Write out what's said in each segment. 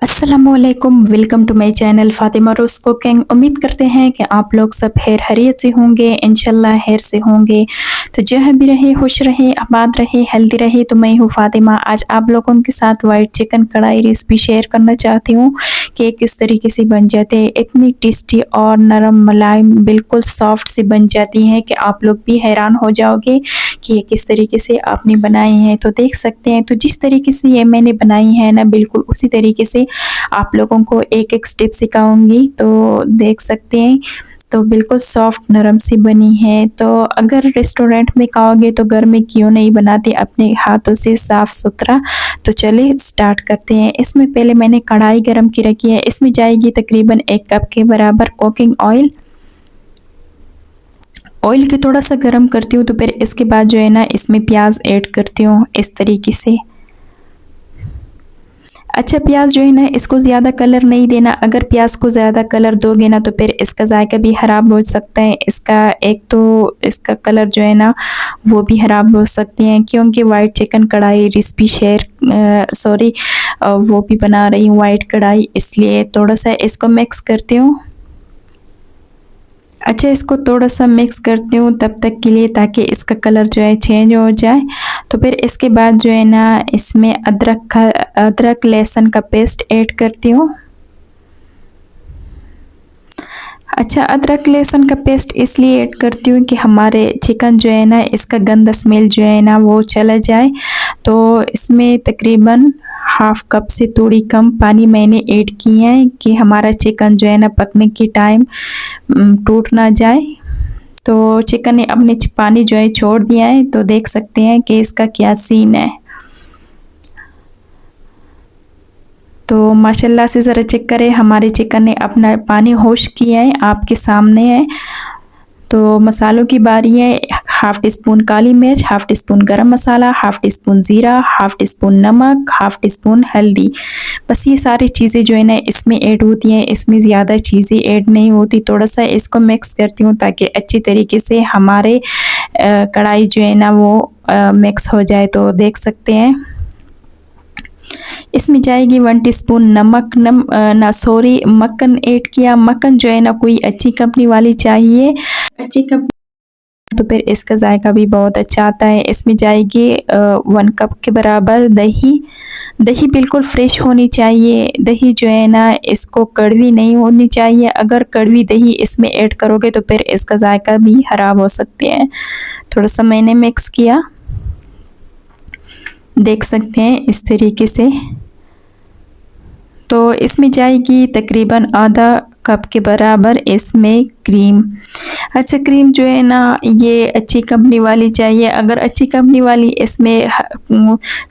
अस्सलामुअलैकुम, welcome to my channel Fatima Rose cooking. उम्मीद करते हैं कि आप लोग सब खैरियत से होंगे, इंशाल्लाह खैर से होंगे। तो जहाँ भी रहे खुश रहे, आबाद रहे, हेल्दी रहे। तो मैं हूँ फातिमा। आज आप लोगों के साथ वाइट चिकन कढ़ाई रेसिपी शेयर करना चाहती हूँ कि किस तरीके से बन जाते हैं। इतनी टेस्टी और नरम मुलायम बिल्कुल सॉफ्ट सी बन जाती हैं कि आप लोग भी हैरान हो जाओगे कि ये किस तरीके से आपने बनाई हैं। तो देख सकते हैं, तो जिस तरीके से ये मैंने बनाई है ना, बिल्कुल उसी तरीके से आप लोगों को एक एक स्टेप सिखाऊंगी। तो देख सकते हैं, तो बिल्कुल सॉफ्ट नरम सी बनी है। तो अगर रेस्टोरेंट में खाओगे तो घर में क्यों नहीं बनाते अपने हाथों से साफ सुथरा। तो चलिए स्टार्ट करते हैं। इसमें पहले मैंने कढ़ाई गरम की रखी है। इसमें जाएगी तकरीबन 1 कप के बराबर कुकिंग ऑयल। ऑयल की थोड़ा सा गरम करती हूँ, तो फिर इसके बाद जो है ना, इसमें प्याज ऐड करती हूँ इस तरीके से। अच्छा, प्याज जो है ना, इसको ज़्यादा कलर नहीं देना। अगर प्याज को ज़्यादा कलर दोगे ना तो फिर इसका जायका भी ख़राब हो सकता है। इसका कलर जो है ना वो भी ख़राब हो सकते हैं, क्योंकि वाइट चिकन कढ़ाई रेसिपी वो भी बना रही हूँ वाइट कढ़ाई, इसलिए थोड़ा सा इसको मिक्स करती हूँ। अच्छा, इसको थोड़ा सा मिक्स करती हूँ तब तक के लिए, ताकि इसका कलर जो है चेंज हो जाए। तो फिर इसके बाद जो है ना, इसमें अदरक लहसुन का पेस्ट ऐड करती हूँ। अच्छा, अदरक लहसुन का पेस्ट इसलिए ऐड करती हूँ कि हमारे चिकन जो है ना, इसका गंदा स्मेल जो है ना वो चला जाए। तो इसमें तकरीबन हाफ कप से थोड़ी कम पानी मैंने ऐड किया है कि हमारा चिकन जो है ना पकने के टाइम टूट ना जाए। तो चिकन ने अपने पानी जो है छोड़ दिया है। तो देख सकते हैं कि इसका क्या सीन है। तो माशाल्लाह से ज़रा चेक करें, हमारे चिकन ने अपना पानी होश किया है, आपके सामने है। तो मसालों की बारी है। हाफ़ टी स्पून काली मिर्च, हाफ़ टी स्पून गरम मसाला, हाफ़ टी स्पून ज़ीरा, हाफ़ टी स्पून नमक, हाफ़ टी स्पून हल्दी। बस ये सारी चीज़ें जो है ना इसमें ऐड होती हैं, इसमें ज़्यादा चीज़ें ऐड नहीं होती। थोड़ा सा इसको मिक्स करती हूँ ताकि अच्छी तरीके से हमारे कढ़ाई जो है ना वो मिक्स हो जाए। तो देख सकते हैं, इसमें जाएगी 1 टीस्पून मक्खन ऐड किया। मक्खन जो है ना कोई अच्छी कंपनी वाली चाहिए, अच्छी कंपनी, तो फिर इसका जायका भी बहुत अच्छा आता है। इसमें जाएगी 1 कप के बराबर दही। दही बिल्कुल फ्रेश होनी चाहिए। दही जो है ना इसको कड़वी नहीं होनी चाहिए। अगर कड़वी दही इसमें ऐड करोगे तो फिर इसका जायका भी ख़राब हो सकते हैं। थोड़ा सा मैंने मिक्स किया, देख सकते हैं इस तरीके से। तो इसमें जाएगी तकरीबन आधा कप के बराबर इसमें क्रीम। अच्छा, क्रीम जो है ना ये अच्छी कंपनी वाली चाहिए। अगर अच्छी कंपनी वाली इसमें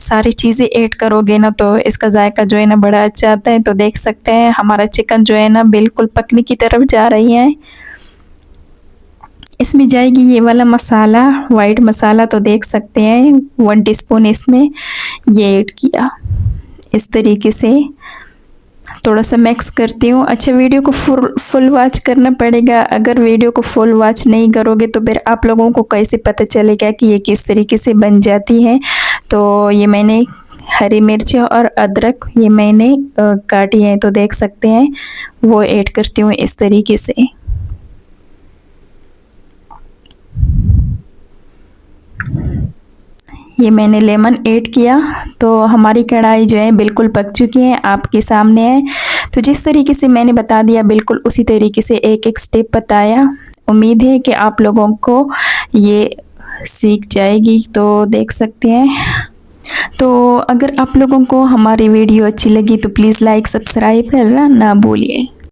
सारी चीज़ें ऐड करोगे ना तो इसका जायका जो है ना बड़ा अच्छा आता है। तो देख सकते हैं हमारा चिकन जो है ना बिल्कुल पकने की तरफ जा रही है। इसमें जाएगी ये वाला मसाला, वाइट मसाला। तो देख सकते हैं 1 टीस्पून इसमें ये ऐड किया इस तरीके से। थोड़ा सा मिक्स करती हूँ। अच्छा, वीडियो को फुल वॉच करना पड़ेगा। अगर वीडियो को फुल वॉच नहीं करोगे तो फिर आप लोगों को कैसे पता चलेगा कि ये किस तरीके से बन जाती है। तो ये मैंने हरी मिर्च और अदरक ये मैंने काटी है, तो देख सकते हैं वो ऐड करती हूँ इस तरीके से। ये मैंने लेमन ऐड किया। तो हमारी कढ़ाई जो है बिल्कुल पक चुकी है, आपके सामने है। तो जिस तरीके से मैंने बता दिया बिल्कुल उसी तरीके से एक एक स्टेप बताया। उम्मीद है कि आप लोगों को ये सीख जाएगी। तो देख सकते हैं। तो अगर आप लोगों को हमारी वीडियो अच्छी लगी तो प्लीज़ लाइक सब्सक्राइब करना ना भूलिए।